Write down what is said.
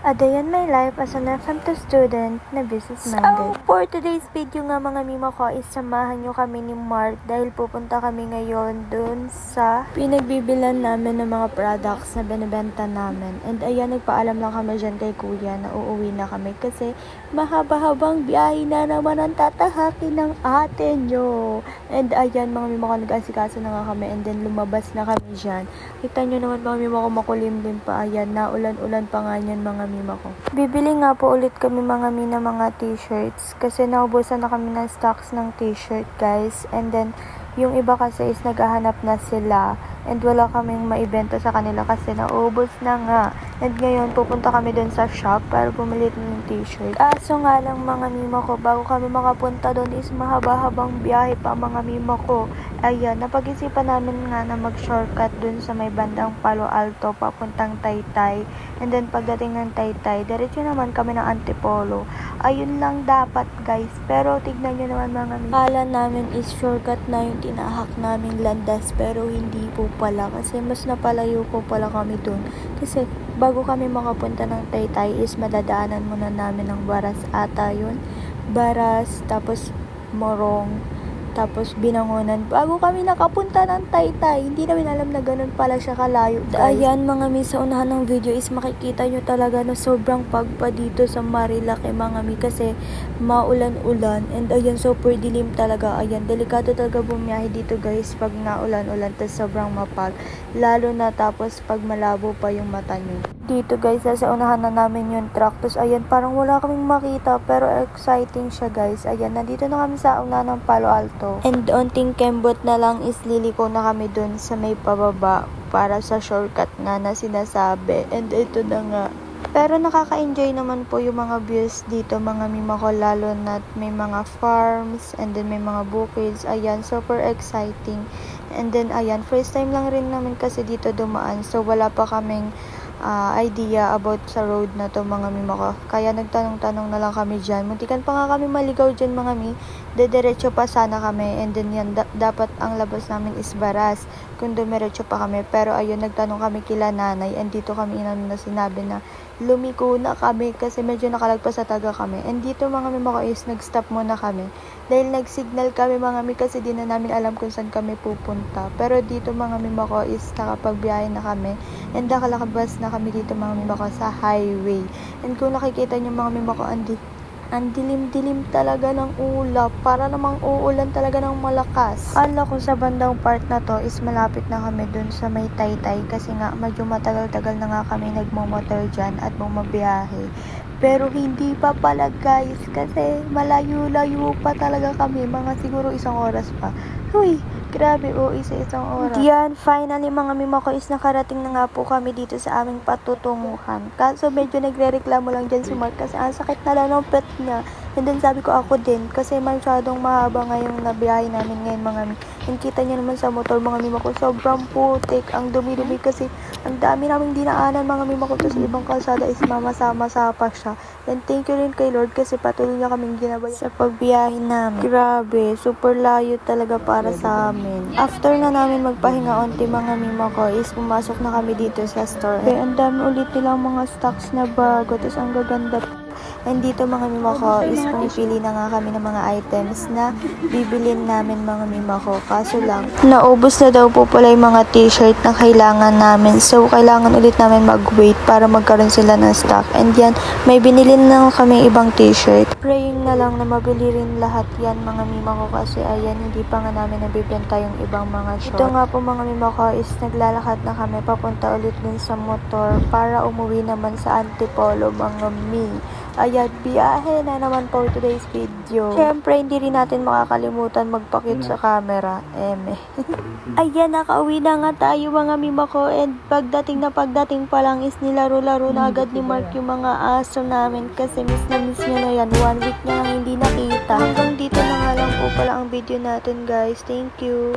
A day in my life as an FMT student na business-minded. So, for today's video nga mga mima ko is samahan nyo kami ni Mark dahil pupunta kami ngayon dun sa pinagbibilan namin ng mga products na binibenta namin. And ayan, nagpaalam lang kami dyan kay kuya na uuwi na kami kasi mahaba-habang biyahe na naman ang tatahakin ng ate nyo. And ayan, mga mima ko, nag-asikaso na nga kami and then lumabas na kami dyan. Kita nyo naman mga mima ko, makulimlim pa. Ayan, naulan-ulan pa nga yan mga mima ko. Bibili nga po ulit kami mga mina mga t-shirts kasi naubusan na kami ng stocks ng t-shirt guys. And then yung iba kasi is naghahanap na sila and wala kaming maibenta sa kanila kasi naubos na nga. And ngayon pupunta kami dun sa shop para bumili ng t-shirt. Kaso nga lang mga mima ko, bago kami makapunta dun is mahaba-habang biyahe pa mga mima ko. Ayan, napag-isipan namin nga na mag-shortcut dun sa may bandang Palo Alto papuntang Taytay. And then pagdating ng Taytay, diretso naman kami ng Antipolo. Ayun lang dapat guys. Pero tignan nyo naman mga mima. Kala namin is shortcut na yung tinahak naming landas pero hindi po pala kasi mas napalayo po pala kami dun. Kasi bago kami makapunta ng Taytay is madadaanan muna namin ng Baras ata yun. Baras, tapos Morong, tapos Binangonan. Bago kami nakapunta ng Taytay, hindi namin alam na ganun pala siya kalayo. Ayan mga mi, sa unahan ng video is makikita nyo talaga na sobrang pagpa dito sa Marilake mga mi kasi maulan-ulan. And ayan, super dilim talaga. Ayan, delikado talaga bumiyahe dito guys pag naulan-ulan tapos sobrang mapag. Lalo na tapos pag malabo pa yung mata nyo. Dito guys, sa unahan na namin yung truck. Tapos ayan, parang wala kaming makita pero exciting siya guys. Ayan, nandito na kami sa unahan ng Palo Alto. And onting kembot na lang is liliko na kami dun sa may pababa para sa shortcut nga na sinasabi. And ito na nga. Pero nakaka-enjoy naman po yung mga views dito mga mima ko, lalo na may mga farms and then may mga bukids. Ayan, super exciting. And then ayan, first time lang rin namin kasi dito dumaan so wala pa kaming idea about sa road na to mga mima ko. Kaya nagtanong-tanong na lang kami dyan. Muntikan pa nga kami maligaw dyan mga mi. Dediretso pa sana kami. And then yan, dapat ang labas namin is Baras. Kung dumiretso pa kami. Pero ayun, nagtanong kami kila nanay. And dito kami na sinabi na lumiko na kami kasi medyo nakalagpas sa taga kami. And dito mga mima ko is nag-stop muna kami. Dahil nag-signal kami mga mi kasi di na namin alam kung saan kami pupunta. Pero dito mga mima ko is nakapagbiyahe na kami. And nakalakabas na kami dito mga mima ko sa highway. And kung nakikita nyo mga mima ko, ang dilim-dilim talaga ng ulap. Para namang uulan talaga ng malakas. Kala ko sa bandang part na to is malapit na kami dun sa may Taytay. Kasi nga medyo matagal-tagal na nga kami nagmamotor dyan at bumabiyahe. Pero hindi pa pala guys. Kasi malayo-layo pa talaga kami. Mga siguro 1 oras pa. Huy! Grabe, isang oras. Yan, finally mga mima ko is nakarating na nga po kami dito sa aming patutunguhan. Kaso medyo nagre-reklamo lang dyan si Mark kasi ang sakit na lang ng pet niya. And then sabi ko ako din kasi masyadong mahaba ngayong nabiyahe namin ngayon mga mi. And kita niyo naman sa motor mga mima ko, sobrang putik. Ang dumi-dumi kasi ang dami naming dinaanan mga mima ko. Tapos ibang kalsada is mamasa-masa pa siya. And thank you rin kay Lord kasi patuloy niya kaming ginabayan sa pagbiyahe namin. Grabe, super layo talaga para sa amin. After na namin magpahinga onti mga mima ko is pumasok na kami dito sa store. Okay, ang dami ulit nilang mga stocks na bago. Tapos ang gaganda. And dito mga mima ko is pumipili na nga kami ng mga items na bibilin namin mga mima ko. Kaso lang, naubos na daw po pala yung mga t-shirt na kailangan namin. So, kailangan ulit namin mag-wait para magkaroon sila ng stock. And yan, may binili na kami ibang t-shirt. Praying na lang na mabili rin lahat yan mga mima ko kasi ayan, hindi pa nga namin nabibenta yung ibang mga short. Ito nga po mga mima ko is naglalakad na kami papunta ulit din sa motor para umuwi naman sa Antipolo mga mi. Ayan, biyahe na naman po today's video. Siyempre, hindi rin natin makakalimutan magpakit sa camera. Ayan, nakauwi na nga tayo mga mima ko. And pagdating pa lang is nilaro-laro na agad ni Mark yung mga aso namin. Kasi miss niya na yan. 1 week na lang hindi nakita. Hanggang dito na nga lang po pala ang video natin guys. Thank you.